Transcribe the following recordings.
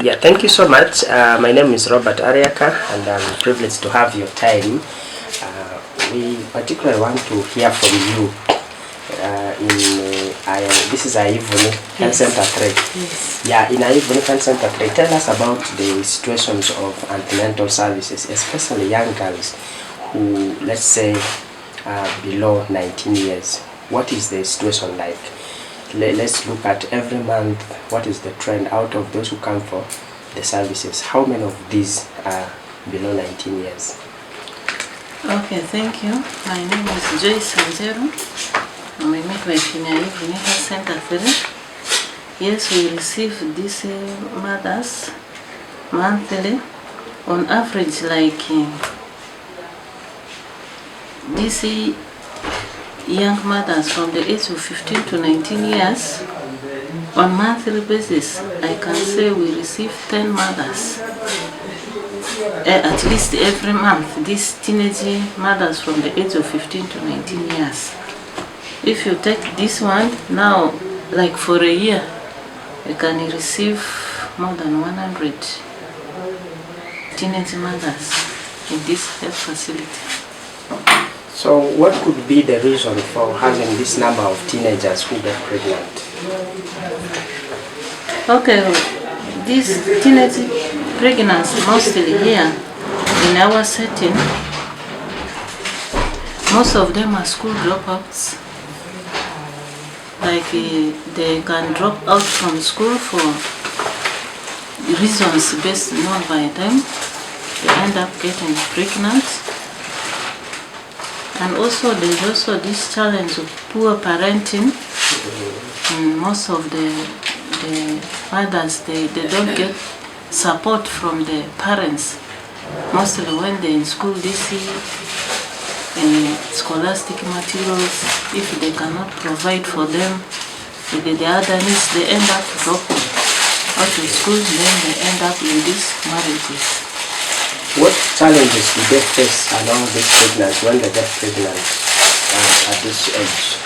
Yeah, thank you so much. My name is Robert Ariaka, and I'm privileged to have your time. We particularly want to hear from you. This is Ayivuni Health Center 3. Yes. Yeah, in Ayivuni Health Center 3, tell us about the situations of antenatal services, especially young girls who, let's say, are below 19 years. What is the situation like? Let's look at every month, what is the trend out of those who come for the services? How many of these are below 19 years? Okay, thank you. My name is Joyce Sanzero. I'm a midwife in Ayivuni Health Center 3. Yes, we receive these mothers monthly. On average, like these young mothers from the age of 15 to 19 years, on monthly basis, I can say we receive 10 mothers. At least every month, these teenage mothers from the age of 15 to 19 years. If you take this one, now, like for a year, you can receive more than 100 teenage mothers in this health facility. So what could be the reason for having this number of teenagers who get pregnant? Okay, these teenage pregnancy mostly here in our setting, most of them are school dropouts. Like they can drop out from school for reasons best known by them. They end up getting pregnant. And also there's also this challenge of poor parenting. Most of the mothers, they don't get support from the parents. Mostly when they're in school, they see scholastic materials. If they cannot provide for them with the other needs, they end up dropping out of school, then they end up in these marriages. What challenges do they face along this pregnancy when they get pregnant at this age?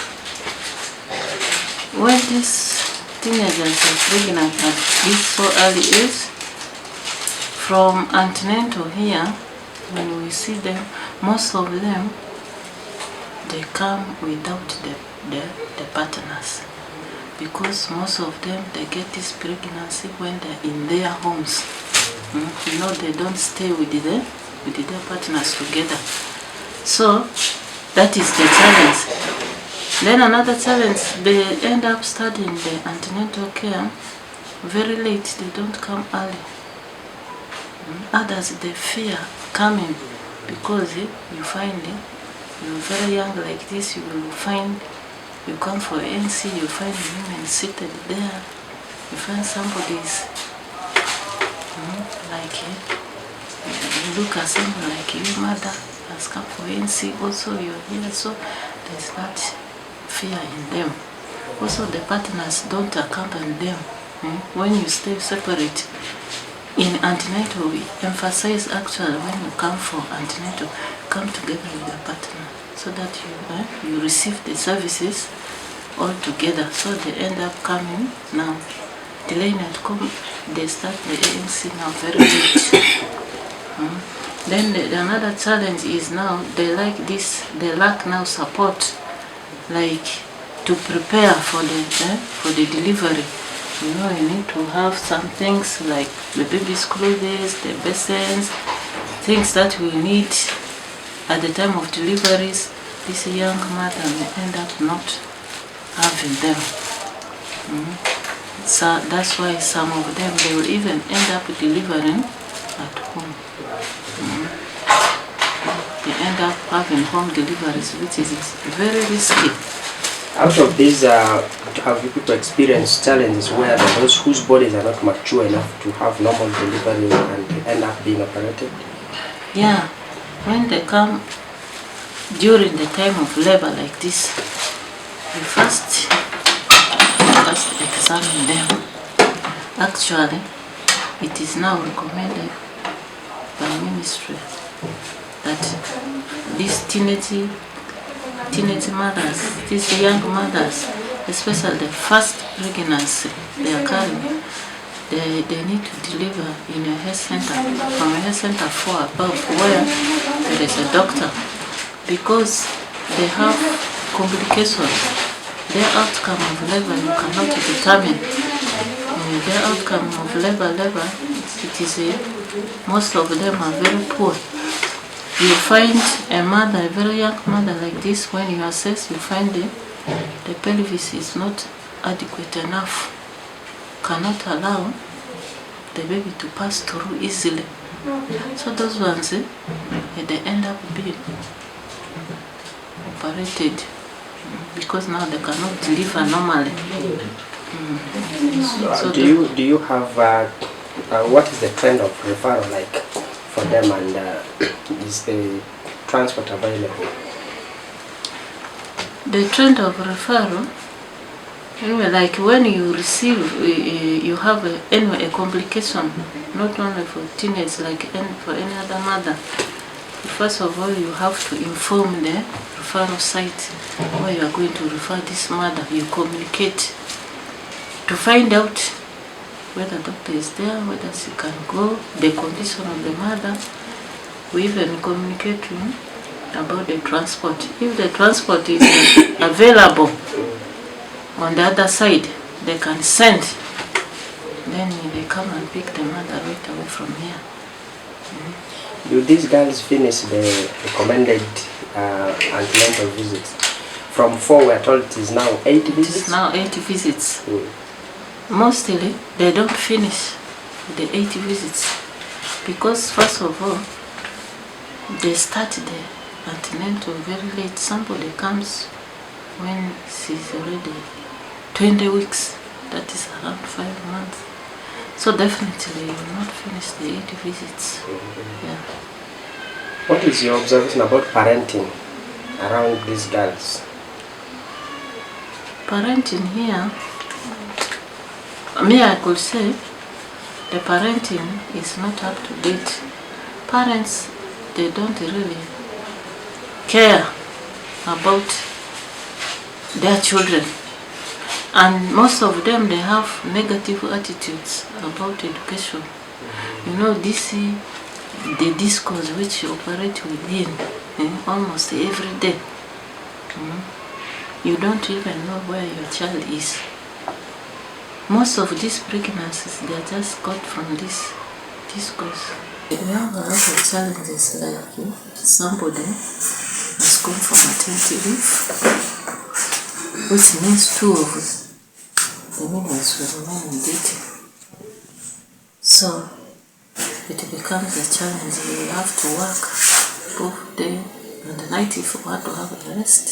When these teenagers are pregnant at this so early age, from antenatal here, when we see them, most of them, they come without the partners. Because most of them, they get this pregnancy when they're in their homes. You know, they don't stay with their partners together. So that is the challenge. Then another challenge, they end up studying the antenatal care very late. They don't come early. Others, they fear coming because you find you're very young like this, you will find, you come for ANC, you find women seated there, you find somebody's like you look at someone like your mother has come for ANC, also you're here, so there's that fear in them. Also the partners don't accompany them. When you stay separate, in antenatal we emphasize actually when you come for antenatal, come together with your partner so that you receive the services all together. So they end up coming now. Delaying at home, they start the ANC now very late. Then another challenge is now they lack now support, like to prepare for the delivery. You know, you need to have some things like the baby's clothes, the basins, things that we need at the time of deliveries. This young mother may end up not having them. So that's why some of them, they will even end up delivering at home. They end up having home deliveries, which is very risky. Out of these, have you people experienced challenges where those whose bodies are not mature enough to have normal delivery and they end up being operated? Yeah, when they come during the time of labor like this, we first examine them. Actually, it is now recommended by ministry that these teenage mothers, these young mothers, especially the first pregnancy they are carrying, they need to deliver in a health center, from a health center 4 above, where there is a doctor, because they have complications. Their outcome of labor you cannot determine. Their outcome of labor, it is most of them are very poor. You find a mother, a very young mother like this, when you assess, you find the pelvis is not adequate enough, cannot allow the baby to pass through easily. So those ones, they end up being operated, because now they cannot deliver normally. So do you have what is the trend of referral like for them, and is the transport available? The trend of referral, anyway, like when you receive, you have a complication, not only for teenage, like for any other mother. First of all, you have to inform the referral site where you are going to refer this mother. You communicate to find out whether the doctor is there, whether she can go, the condition of the mother. We even communicate about the transport. If the transport is available on the other side, they can send. Then they come and pick the mother right away from here. Do these girls finish the recommended antenatal visits? From 4, we are told it is now 8 visits? It is now 8 visits. Mostly, they don't finish the 8 visits, because first of all, they start the antenatal very late. Somebody comes when she's already 20 weeks, that is around 5 months. So definitely you will not finish the 8 visits. Yeah. What is your observation about parenting around these girls? Parenting here, I could say the parenting is not up to date. Parents, they don't really care about their children, and most of them, they have negative attitudes about education. The discourse which you operate within almost every day. You don't even know where your child is. Most of these pregnancies, they are just got from this discourse. We have a lot of challenges, like somebody has gone for maternity leave, which means 2 of the midwives will remain in duty. So it becomes a challenge. You have to work both day and night if you want to have a rest.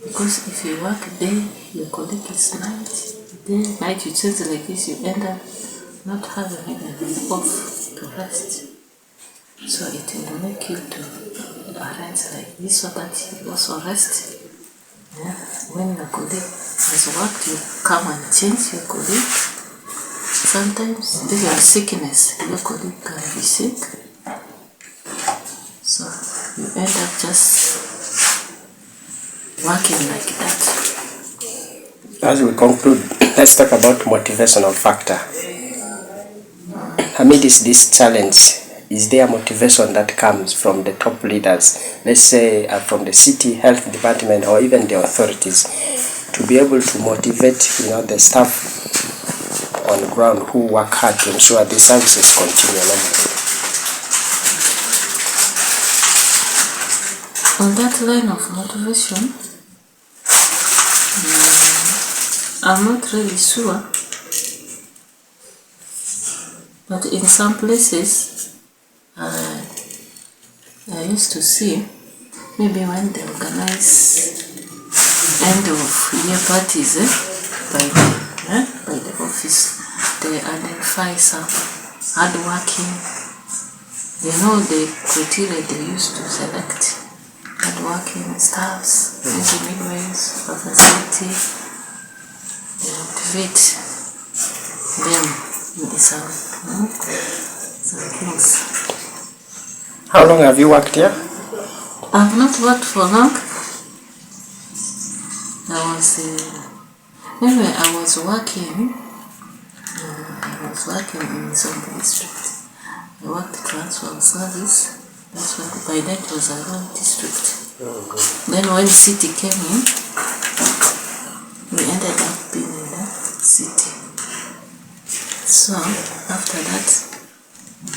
Because if you work day, your colleague is night. Day, night, you change like this, you end up not having even off to rest. So it will make you to parents like this, so that you also rest. Yeah. When your colleague has worked, you come and change your colleague. Sometimes even sickness, your colleague can be sick. So you end up just working like that. As we conclude, let's talk about motivational factor. Amidst this challenge, is there motivation that comes from the top leaders, let's say from the city health department or even the authorities, to be able to motivate the staff on the ground who work hard to ensure these services continue On that line of motivation, I'm not really sure, but in some places I used to see, maybe when they organize end of year parties by the office, they identify some hardworking, the criteria they used to select hardworking staffs, maybe midwives, of facility. They motivate them in some things. How long have you worked here? I've not worked for long. I was working was working in Zombo district. I worked transfer service. That's why by that it was a rural district. Then when city came in, we ended up being in the city. So after that, I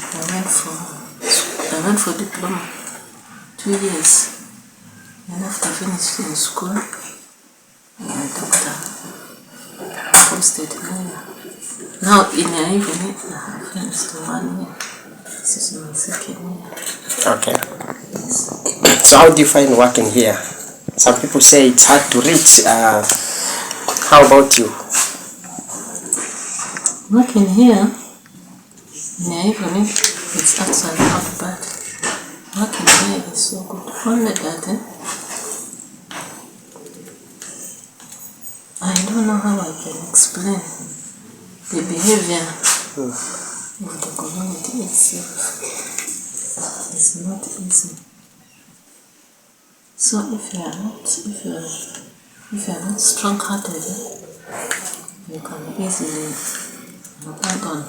went for diploma, 2 years. And after finishing school, my doctor posted me. Now in Ayivuni, I have finished 1 year. This is my 2nd year. Okay. Yes. So how do you find working here? Some people say it's hard to reach. How about you? Working here in Ayivuni, it's actually not bad. Working here is so good. Only that, I don't know how I can explain the behavior of the community itself. It's not easy. So if you are not strong-hearted, you can easily abandon.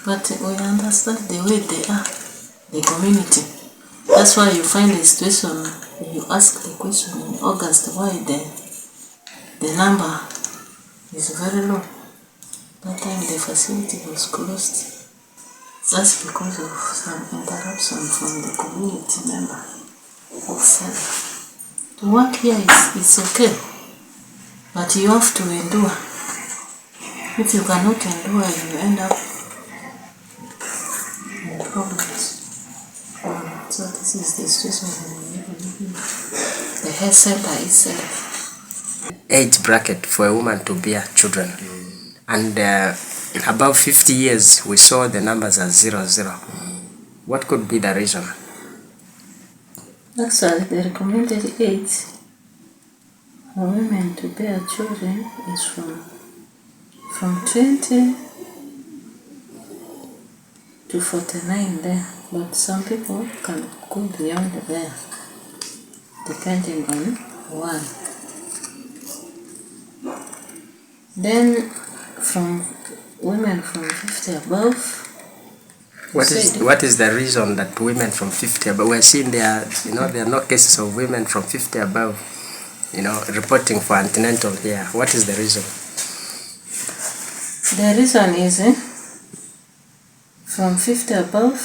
But we understand the way they are, the community. That's why you find the situation. You ask the question in August why the number is very low. That time the facility was closed. That's because of some interruption from the community member who said to work here is okay, but you have to endure. If you cannot endure, you end up in problems. So this is the situation. The health center itself. Age bracket for a woman to bear children. And above 50 years, we saw the numbers as 00. What could be the reason? Actually, the recommended age for women to bear children is from 20 to 49 there, but some people can go beyond there, depending on one. Then from women from 50 above. What is the reason that women from 50 above? We're seeing there are no cases of women from 50 above, reporting for antenatal here. What is the reason? The reason is from 50 above,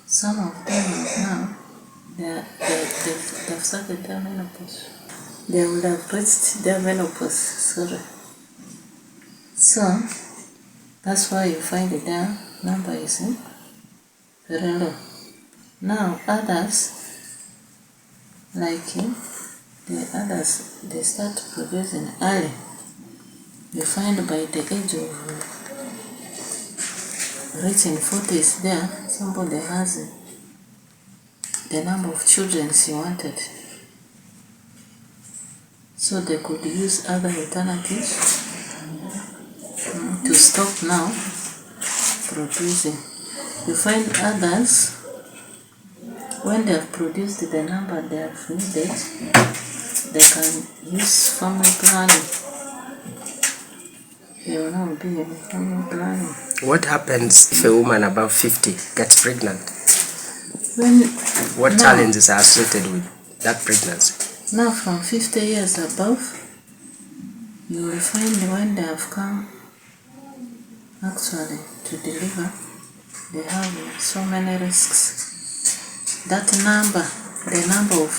some of them now, they've started their menopause. They would have reached their menopause, sorry. So, that's why you find their number is very low. Now, others, like the others, they start producing early. You find by the age of reaching 40s there, somebody has the number of children she wanted. So they could use other alternatives to stop now producing. You find others, when they have produced the number they have needed, they can use family planning. They will now be in family planning. What happens if a woman above 50 gets pregnant? What challenges are associated with that pregnancy? Now from 50 years above, you will find when they have come actually to deliver, they have so many risks. That number, the number of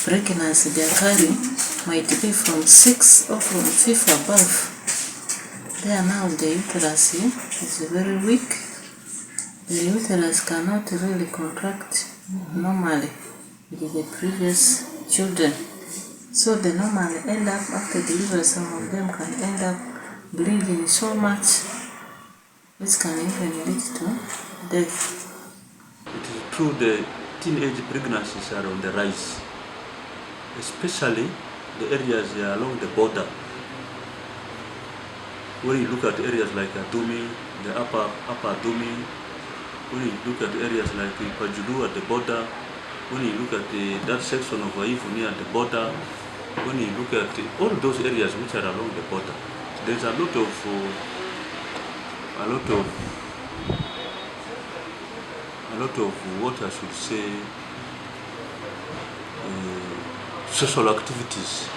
pregnancy they are carrying might be from 6 or from 5 above. There now the uterus is very weak. The uterus cannot really contract normally with the previous children. So they normally end up, after delivery, some of them can end up bleeding so much, which can even lead to death. It is true the teenage pregnancies are on the rise, especially the areas along the border. When you look at areas like Adumi, the upper Adumi, when you look at areas like Pajulu at the border, when you look at that section of Ayivuni at the border, when you look at all those areas which are along the border, there's a lot of what I should say, social activities.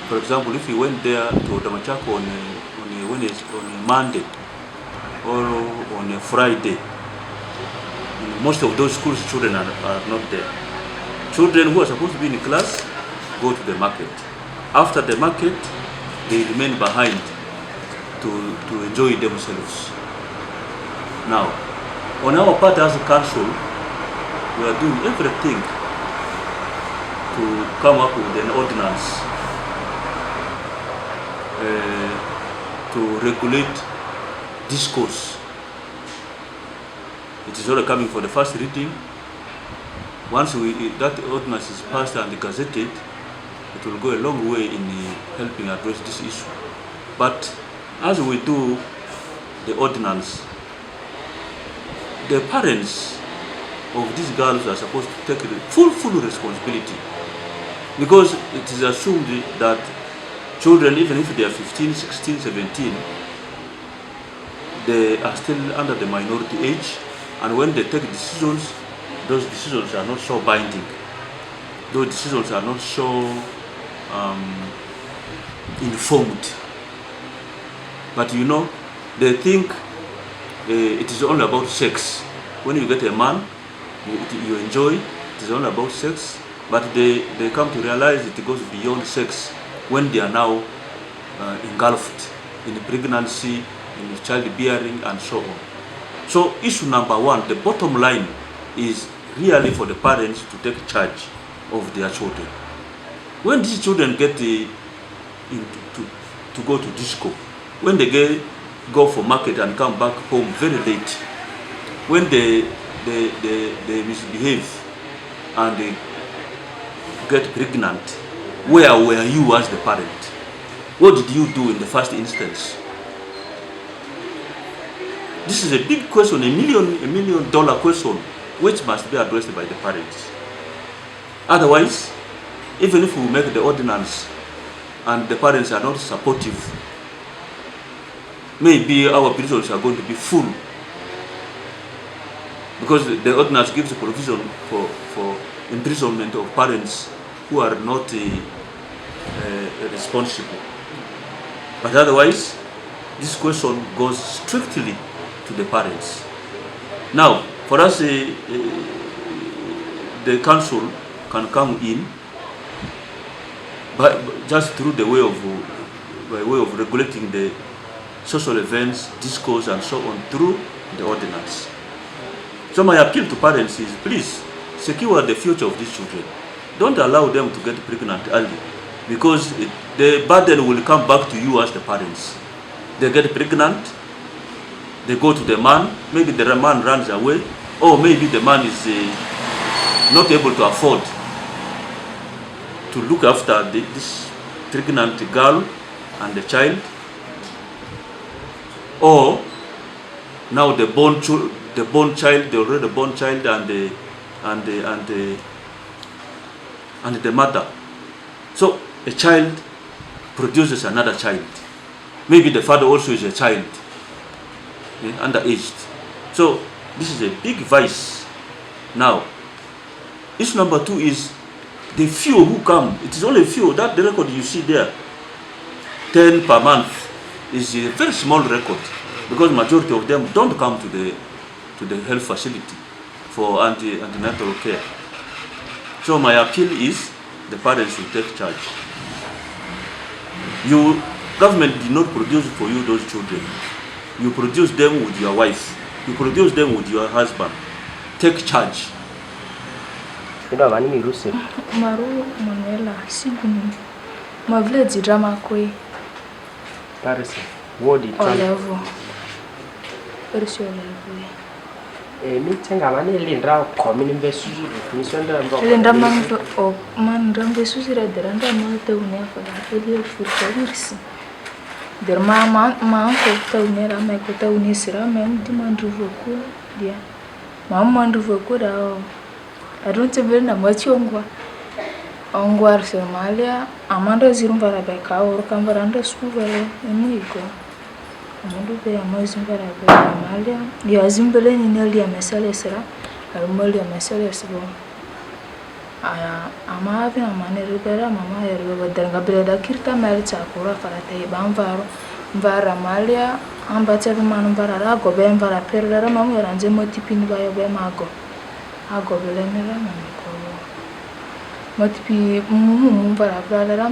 For example, if you went there to Odamachako on a Monday or on a Friday, most of those schools children are not there. Children who are supposed to be in class go to the market. After the market, they remain behind to enjoy themselves. Now, on our part as a council, we are doing everything to come up with an ordinance to regulate discourse. It is already coming for the first reading. Once that ordinance is passed and gazetted, it will go a long way in helping address this issue. But as we do the ordinance, the parents of these girls are supposed to take full responsibility, because it is assumed that children, even if they are 15, 16, 17, they are still under the minority age, and when they take decisions, those decisions are not so binding. Those decisions are not so informed. But you know, they think it is only about sex. When you get a man, you enjoy, it is only about sex, but they come to realize it goes beyond sex when they are now engulfed in pregnancy, in childbearing, and so on. So issue number one, the bottom line, is really for the parents to take charge of their children. When these children get to go to disco, when they go for market and come back home very late, when they misbehave and they get pregnant, where were you as the parent? What did you do in the first instance? This is a big question, $1 million question, which must be addressed by the parents. Otherwise, even if we make the ordinance and the parents are not supportive, maybe our prisons are going to be full, because the ordinance gives a provision for imprisonment of parents who are not responsible. But otherwise, this question goes strictly to the parents. Now, for us, the council can come in, but just through the way of regulating the social events, discourse, and so on through the ordinance. So my appeal to parents is, please secure the future of these children. Don't allow them to get pregnant early, because the burden will come back to you as the parents. They get pregnant, they go to the man, maybe the man runs away, or maybe the man is not able to afford to look after this pregnant girl and the child, or now the already born child and the mother. So a child produces another child. Maybe the father also is a child, underaged. So this is a big vice. Now, issue number two is the few who come. It is only few. That the record you see there, 10 per month, is a very small record, because majority of them don't come to the health facility for antenatal care. So my appeal is the parents will take charge. Government did not produce for you those children. You produce them with your wife. You produce them with your husband. Take charge. Maru Manuela Siguni. My village drama kwe. Paris. What did Olevo. Perso Olevo. Meeting a man Lindra coming in Besu. Linda man Rambesu read the random Taunia for the for their mamma, uncle Taunera, my Cotaunisra, and demand to vote, dear. Mamma to vote. I don't even know what you Ongwar Somalia, Amanda Zirumbara Beka or Cambaranda Scuvele, and Nico. Amandu be Amazimbara Somalia, Yazimbelen in Elia Messalesera, Almolia Messalesbo. I'm having a man ribera, Mamma, then Gabriela Kirta Melcha, Kura Farate, Bamvaro, Vara Malia, Ambachev Manubara, Gobembara, Perra, Mamma, and Zemotipin by Obemago. I go Belenera, Matipi para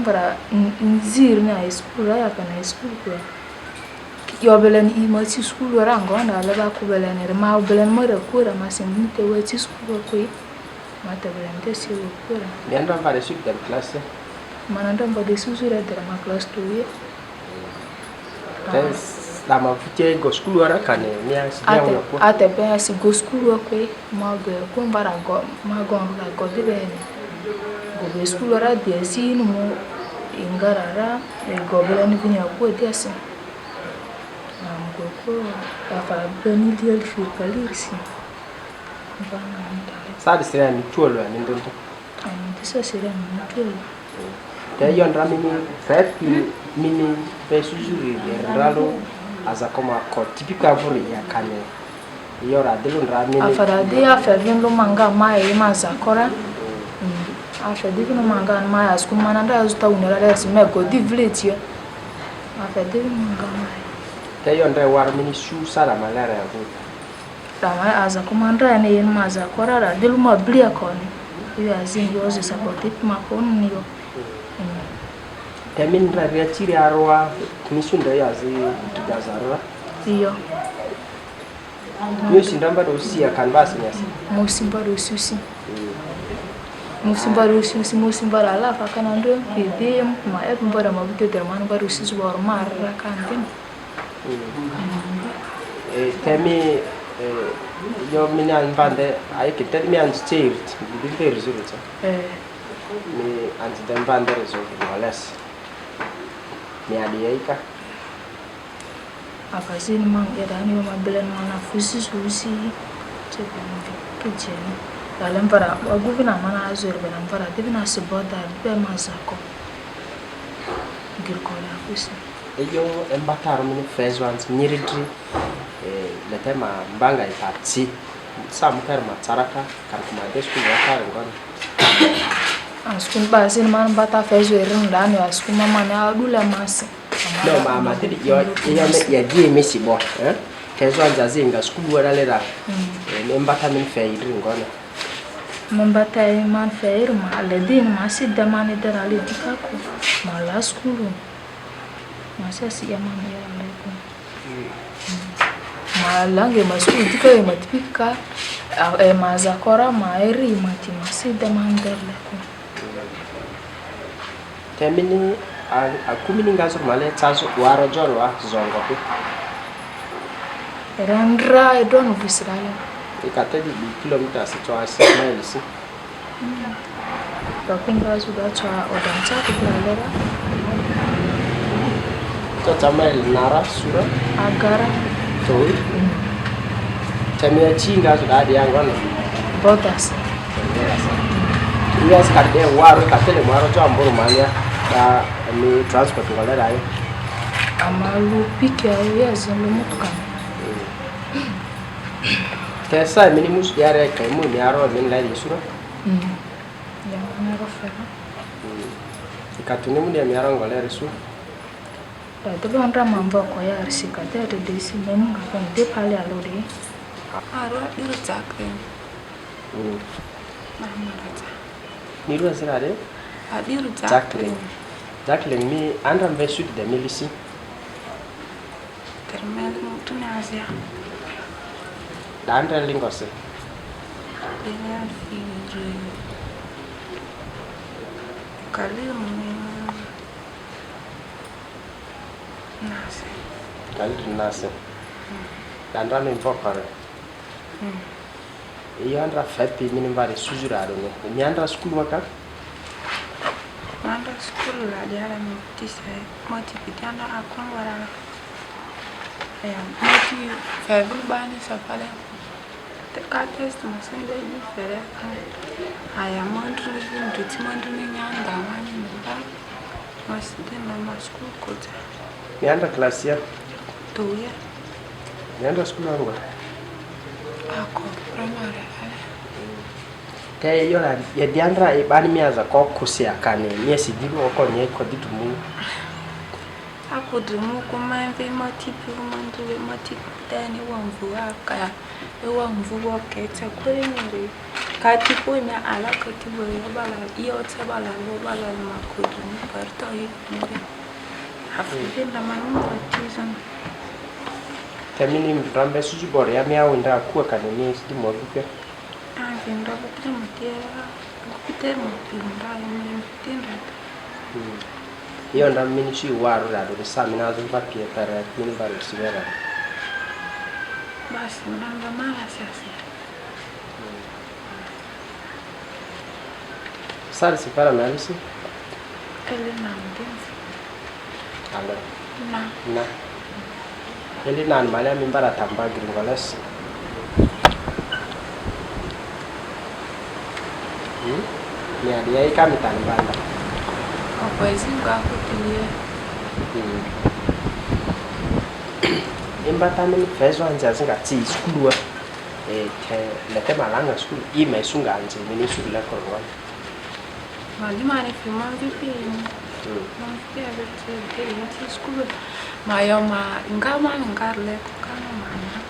para nzir na school ya kana school kwa yo belen I mati school rango na la ba ku belen ma belen mo ra ku ra ma sin te wa ti school ko mata belen te si ku ra ni ando para su de classe manando ba de su ra de ma class 2 tes la ma futie go school ora kane ni as dia una ko ate pe asi go school ko ma go ko bara go ma go ra go de bene go school ora de si no ingarara go belen vinya ko de asi ko para beni dia fikalirsi bana sa de sera ni tuolo ni ndo disa sera ni tuolo te yon ramini fet mini pe sujuri de ralo aza koma ko tipika vuri ya kane yora delu ramini afara dia fervin lo manga mai mazakora afa divi no manga mai asku mananda azuta unera resi mego di village afa divi manga mai te yon re war mini su sala malera ya bu Rama aza kumanda ne yin mazakora ra delu ma blia koni iyo azin yoze support ma kon niyo temin ra reachiri arwa misunda ya zi tugazarwa iyo yo sindamba do sia kanvas nyasi musimba rususi musimba rususi musimba la fa kana ndo bebe ma e mbara ma bute der man baru susu bor marra kantin temi yo minan bande ay kitet mi an chirt di der zurutsa mi an den bande rezo walas mi ali aika afasini mang edani ma belen mana fusi susi cepe kitchen dalam para aguvina mana azur belam para divina seboda be mazako girkola fusi yo embatar mi fezwans nyiridri le tema mbanga ipatsi sam kerma tsaraka kan kuma desku ya kare ngon askun basin man bata fezwerin dani askun mama na adula mas no mama tedi yo ya die mesi bo kezwan zazinga skulu wala lera mbata min feyri ngona mbata man feyr ma ledin masidda man derali dikako ma la skulu masasi ya man ya alaikum malange masukulu tika ya matipika mazakora maeri mati masida manderle ko temini akumini ngazur male tsazo waro jorwa zongo ko randra edon visrale ikata di kilomita sitwa 6 miles tapinga sudah cha odancha kulalera to tamel nara sura agara Toi. Temia chinga sudah ada yang kan. botas Iya sekali waru katele maro jambo rumania da ni transport ngala dai. amalu pike ya zelo mutukan Kesa minimus yare kaimu ni aro min la sura. ya mana rofera Ikatuni mu dia mi aro ngala resu. itu bandra mambo ko ya arsikate de desi men ngapan de pale alori Aro diru cakring. Ni ru asira de. Adiru Cakring. cakring. Cakring mi andram be sud de milisi. Termel mutune Asia. Da andra lingose. Dengan firi. Kalium nase. Kali nase. Da andra min fokare. Iya andra fepi mini vari sujura do ne. Mi andra school maka. Manda school la diara mutise moti pitana akon wara. Ya moti febru bani sapale. The catest must send any fair. I am wondering to Timon in Yanda, one in the back. Must then my school coach. Nianda class ya? 2 years. Nianda school yangu? Ako primary. Te yola ya diandra ibani miaza kwa kusia kane miesi dilu wako nye kwa ditu mungu. Ako dumu kumembe matipu manduwe matipu dani wamvu waka. Ewa mvu wakete kuri niri. Katipu ime ala katipu yobala yote bala yobala makudu ni parto hivi. Hafidinda manumba tizan. Temini mrambe suji bore ya miya wenda kuwa kane miesi di mwabuke. Vinda bukite mutiera. Bukite mutiera yomindinda. Iyo nda mini shi waru la do sa mina zo ba pie para mini ba lo sibera. Basi nanga mala sasa. Sari si para analisi? Ele na mdenzi. Ala. Na. Ele na mali mimbara tamba gringolas. Ni adia ikami tanbanda. Akwezi ngakutiye. Imbata mini fezo anja zinga tsi skulu le tema langa skulu I me sunga anje mini skulu la korwa. Mali fima vipi. Mfi abete ke skulu. Mayoma ngama ngarle kana mana.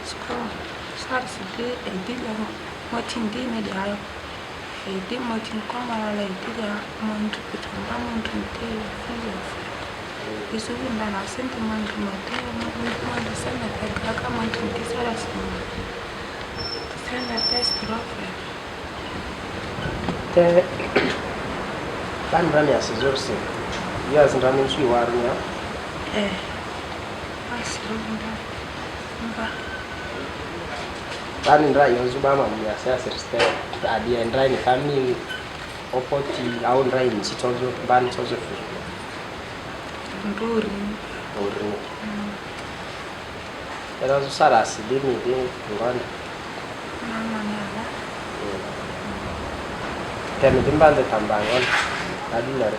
Skulu sarsi edile motindi media. Edi motin kama la edile muntu kutumba muntu mteo fiyo. Isu ndana senti muntu mteo muntu sana kaka muntu mtisara sana. Sana test rofe. Te ban rami asizorse. Ya zindrami nchi warunya. Asirunda. Mba. Ban ndra yozuba mamu ya sia sirste. Adia ndra ni kami opoti au ndra ni chitozo ban tozo fu. Mburi. Uri. Era zo sara sidini de ngona. Mama nala. Temi dimbande tambangon. Adilare.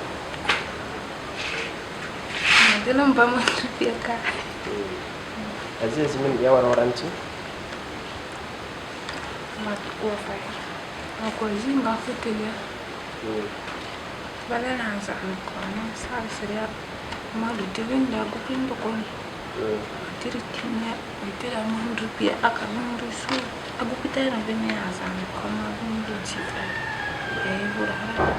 Dilo mba muntu piaka. Azizi mimi ya waranchi. Matuwa fai. Ako zinga futilia. Bale na za mkono sari siria. Madu divinda gupindo koni. Tiri tinya itira mundu pia aka mundu su. Agupita na vene ya za mkono mundu chifa. Burara.